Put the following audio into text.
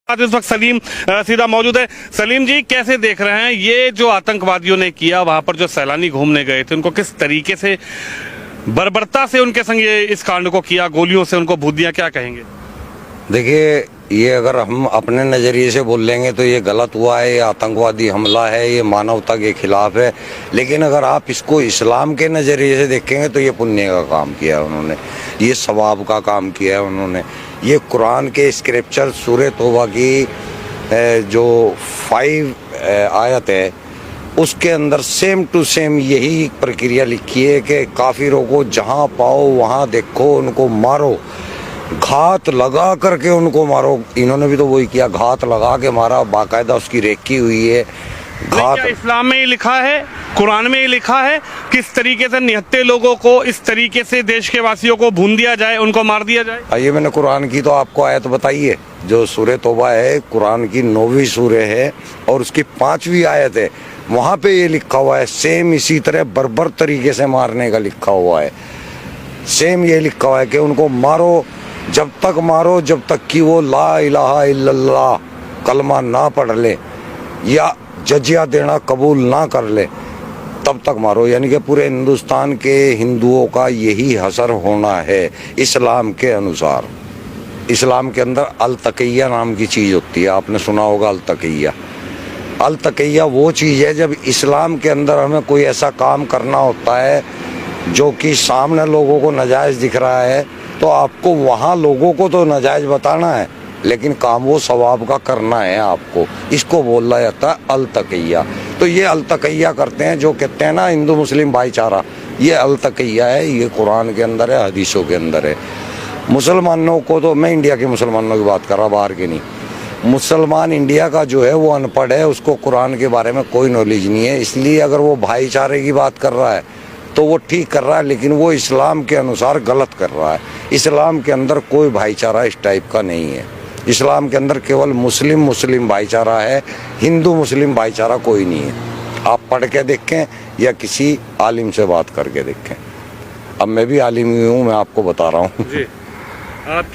इस वक्त सलीम सीधा मौजूद है। सलीम जी, कैसे देख रहे हैं ये जो आतंकवादियों ने किया, वहां पर जो सैलानी घूमने गए थे उनको किस तरीके से बर्बरता से उनके संग ये इस कांड को किया, गोलियों से उनको भूत दिया, क्या कहेंगे? देखिए, ये अगर हम अपने नज़रिए से बोल लेंगे तो ये गलत हुआ है, ये आतंकवादी हमला है, ये मानवता के खिलाफ है। लेकिन अगर आप इसको इस्लाम के नज़रिए से देखेंगे तो ये पुण्य का काम किया है उन्होंने, ये सवाब का काम किया है उन्होंने। ये कुरान के स्क्रिप्चर सूरह तौबा की जो 5 आयत है उसके अंदर सेम टू सेम यही प्रक्रिया लिखी है कि काफिरों को जहाँ पाओ वहाँ देखो, उनको मारो, घात लगा करके उनको मारो। इन्होंने भी तो वही किया, घात लगा के मारा, बाकायदा उसकी रेकी हुई है। घात इस्लाम में ही लिखा है, कुरान में ही लिखा है किस तरीके से निहत्थे लोगों को इस तरीके से देश के वासियों को भून दिया जाए, उनको मार दिया जाए। आइए, मैंने कुरान की तो आपको आयत बताई है, जो सूरह तौबा है, कुरान की 9वीं सूरह है और उसकी 5वीं आयत है। वहाँ पे ये लिखा हुआ है, सेम इसी तरह बर्बर तरीके से मारने का लिखा हुआ है। सेम ये लिखा हुआ है कि उनको मारो, जब तक मारो जब तक कि वो ला इलाहा इल्लल्लाह कलमा ना पढ़ ले या जजिया देना कबूल ना कर ले, तब तक मारो। यानी कि पूरे हिंदुस्तान के हिंदुओं का यही हसर होना है इस्लाम के अनुसार। इस्लाम के अंदर अल तक़िया नाम की चीज़ होती है, आपने सुना होगा अल तक़िया। अल तक़िया वो चीज़ है जब इस्लाम के अंदर हमें कोई ऐसा काम करना होता है जो कि सामने लोगों को नाजायज़ दिख रहा है, तो आपको वहाँ लोगों को तो नाजायज़ बताना है लेकिन काम वो सवाब का करना है आपको। इसको बोला जाता है अल तक़िया। तो ये अल तक़िया करते हैं, जो कहते हैं ना हिंदू मुस्लिम भाईचारा, ये अल तक़िया है, ये कुरान के अंदर है, हदीसों के अंदर है। मुसलमानों को तो, मैं इंडिया के मुसलमानों की बात कर रहा, बाहर के नहीं। मुसलमान इंडिया का जो है वो अनपढ़ है, उसको कुरान के बारे में कोई नॉलेज नहीं है। इसलिए अगर वो भाईचारे की बात कर रहा है तो वो ठीक कर रहा है, लेकिन वो इस्लाम के अनुसार गलत कर रहा है। इस्लाम के अंदर कोई भाईचारा इस टाइप का नहीं है। इस्लाम के अंदर केवल मुस्लिम मुस्लिम भाईचारा है, हिंदू मुस्लिम भाईचारा कोई नहीं है। आप पढ़ के देखें या किसी आलिम से बात करके देखें। अब मैं भी आलिम ही हूँ, मैं आपको बता रहा हूँ।